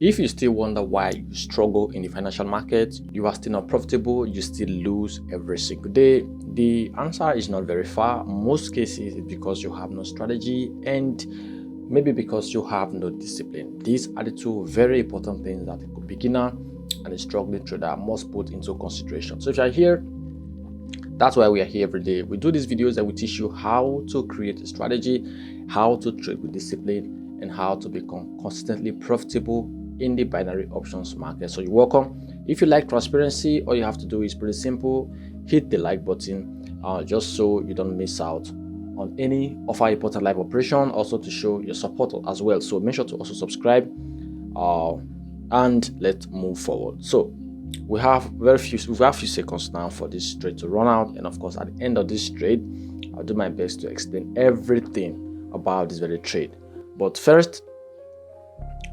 If you still wonder why you struggle in the financial market, you are still not profitable, you still lose every single day, the answer is not very far. Most cases it's because you have no strategy and maybe because you have no discipline. These are the two very important things that a beginner and a struggling trader must put into consideration. So if you're here, that's why we are here every day. We do these videos and we teach you how to create a strategy, how to trade with discipline, and how to become consistently profitable in the binary options market. So you're welcome. If you like transparency, all you have to do is pretty simple. Hit the like button just so you don't miss out on any of our important live operation, also to show your support as well. So make sure to also subscribe and let's move forward. So we have few seconds now for this trade to run out, and of course at the end of this trade I'll do my best to explain everything about this very trade. But first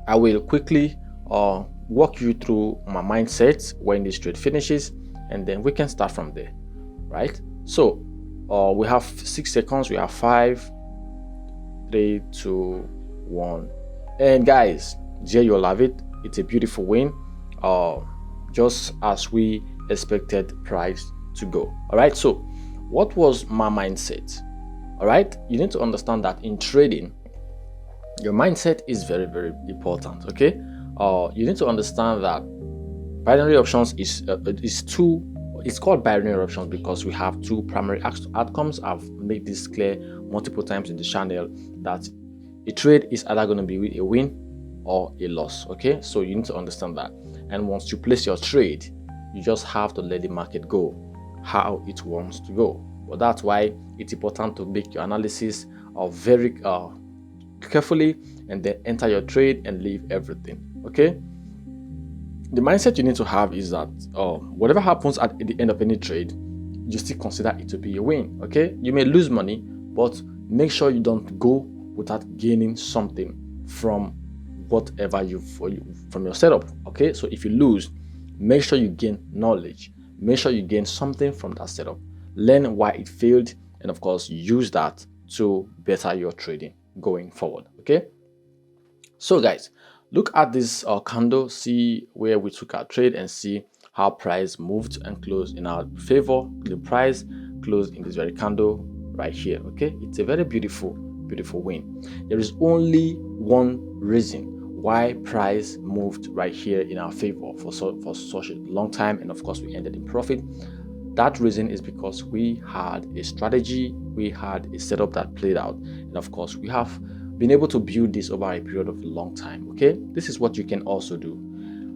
I will quickly walk you through my mindset when this trade finishes, and then we can start from there, right? So we have 6 seconds. We have 5, 3, 2, 1, and guys, there you'll have it. It's a beautiful win, just as we expected price to go. All right, so what was my mindset? All right, you need to understand that in trading your mindset is very, very important. Okay, you need to understand that binary options is it's called binary options because we have two primary outcomes. I've made this clear multiple times in the channel that a trade is either going to be a win or a loss. Okay, so you need to understand that, and once you place your trade, you just have to let the market go how it wants to go. But that's why it's important to make your analysis very carefully, and then enter your trade and leave everything. Okay, the mindset you need to have is that whatever happens at the end of any trade, you still consider it to be a win. Okay, you may lose money, but make sure you don't go without gaining something from whatever from your setup. Okay, so if you lose, make sure you gain knowledge, make sure you gain something from that setup, learn why it failed, and of course use that to better your trading going forward. Okay, so guys, look at this candle, see where we took our trade and see how price moved and closed in our favor. The price closed in this very candle right here. Okay, it's a very beautiful win. There is only one reason why price moved right here in our favor for such a long time, and of course we ended in profit. That reason is because we had a strategy, we had a setup that played out, and of course we have been able to build this over a period of a long time. Okay, this is what you can also do.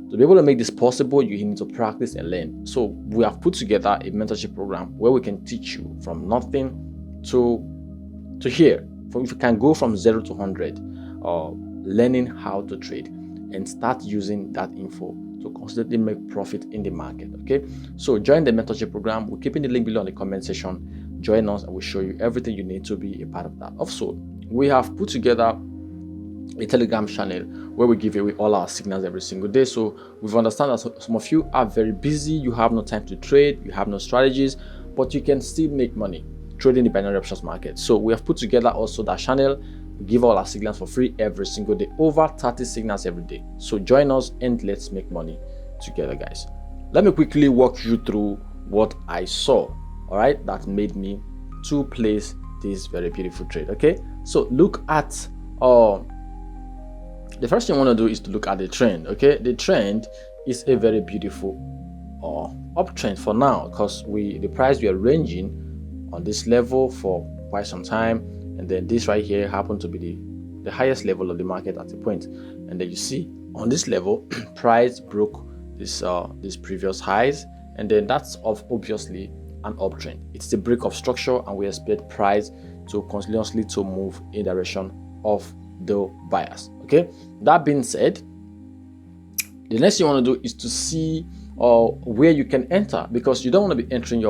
To be able to make this possible, you need to practice and learn. So we have put together a mentorship program where we can teach you from nothing to here. If you can go from 0 to 100, learning how to trade and start using that info to constantly make profit in the market. Okay, so join the mentorship program. We're keeping the link below in the comment section. Join us and we'll show you everything you need to be a part of that. Also, we have put together a Telegram channel where we give away all our signals every single day. So we've understand that some of you are very busy, you have no time to trade, you have no strategies, but you can still make money trading the binary options market. So we have put together also that channel. We give all our signals for free every single day, over 30 signals every day. So join us and let's make money together, guys. Let me quickly walk you through what I saw, all right, that made me to place this very beautiful trade. Okay, so look at the first thing I want to do is to look at the trend. Okay, the trend is a very beautiful uptrend for now, because the price we are ranging on this level for quite some time, and then this right here happened to be the highest level of the market at a point, and then you see on this level price broke this previous highs, and then that's obviously an uptrend. It's the break of structure, and we expect price to continuously to move in direction of the bias. Okay, that being said, the next thing you want to do is to see where you can enter, because you don't want to be entering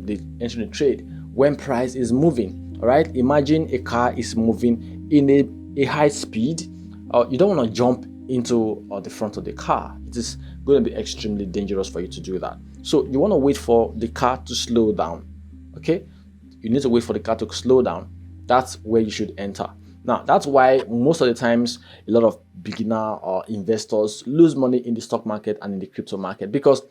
the trade when price is moving. All right, imagine a car is moving in a high speed. You don't want to jump into the front of the car. It is going to be extremely dangerous for you to do that. So you want to wait for the car to slow down. Okay, you need to wait for the car to slow down. That's where you should enter. Now, that's why most of the times a lot of beginner or investors lose money in the stock market and in the crypto market, because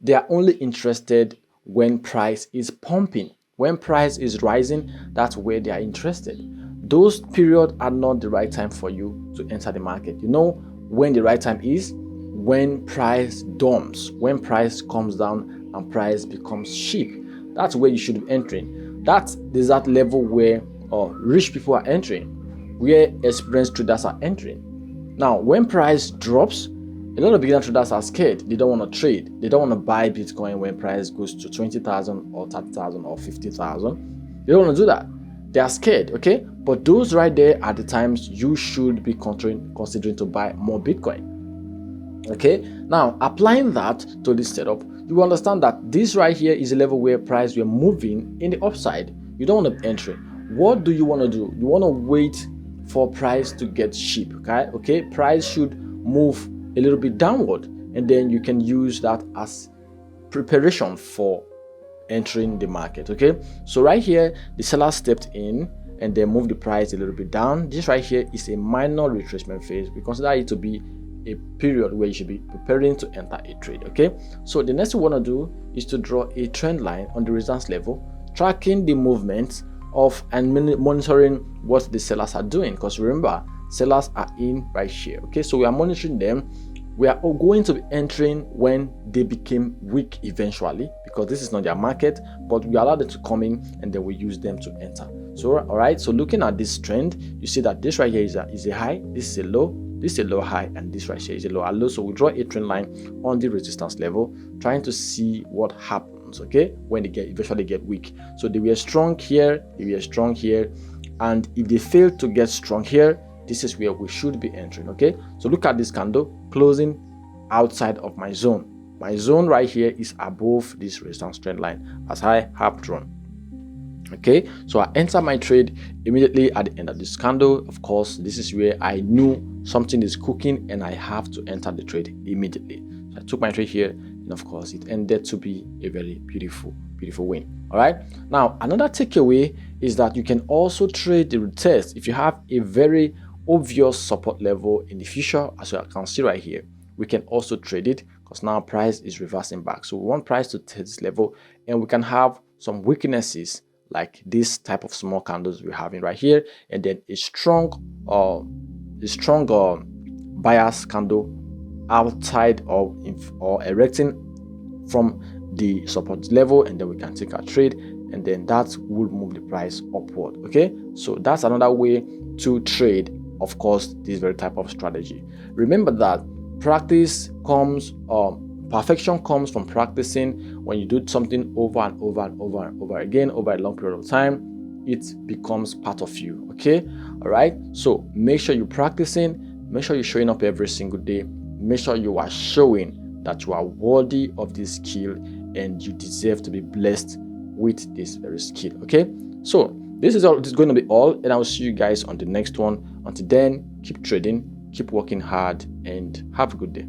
they are only interested when price is pumping. When price is rising, that's where they are interested. Those periods are not the right time for you to enter the market. You know when the right time is? When price dumps, when price comes down and price becomes cheap. That's where you should be entering. That's that level where rich people are entering, where experienced traders are entering. Now, when price drops, a lot of beginner traders are scared. They don't want to trade. They don't want to buy Bitcoin when price goes to 20,000 or 30,000 or 50,000. They don't want to do that. They are scared, okay? But those right there are the times you should be considering to buy more Bitcoin. Okay, now applying that to this setup, you understand that this right here is a level where price we're moving in the upside. You don't want to enter. What do you want to do? You want to wait for price to get cheap. Okay, price should move a little bit downward, and then you can use that as preparation for entering the market. Okay, so right here the seller stepped in and then moved the price a little bit down. This right here is a minor retracement phase. We consider it to be a period where you should be preparing to enter a trade. Okay, so the next thing we want to do is to draw a trend line on the resistance level, tracking the movements of and monitoring what the sellers are doing, because remember, sellers are in right here. Okay, so we are monitoring them. We are going to be entering when they became weak eventually, because this is not their market, but we allow them to come in and then we use them to enter. So all right, so looking at this trend, you see that this right here is a high, this is a low, this is a low high, and this right here is a low and low. So we draw a trend line on the resistance level, trying to see what happens, okay, when they eventually get weak. So they were strong here, they were strong here, and if they fail to get strong here, this is where we should be entering. Okay, so look at this candle closing outside of my zone. My zone right here is above this resistance trend line, as I have drawn. Okay, so I enter my trade immediately at the end of this candle. Of course, this is where I knew something is cooking and I have to enter the trade immediately. So I took my trade here, and of course it ended to be a very beautiful win. All right, now another takeaway is that you can also trade the retest if you have a very obvious support level in the future. As you can see right here, we can also trade it because now price is reversing back. So we want price to test this level, and we can have some weaknesses like this type of small candles we're having right here, and then a strong bias candle outside of or erecting from the support level, and then we can take our trade, and then that will move the price upward. Okay, so that's another way to trade, of course, this very type of strategy. Remember that perfection comes from practicing. When you do something over and over and over and over again over a long period of time, it becomes part of you. Okay, all right, so make sure you're practicing, make sure you're showing up every single day, make sure you are showing that you are worthy of this skill and you deserve to be blessed with this very skill. Okay, so this is going to be all, and I will see you guys on the next one. Until then, keep trading, keep working hard, and have a good day.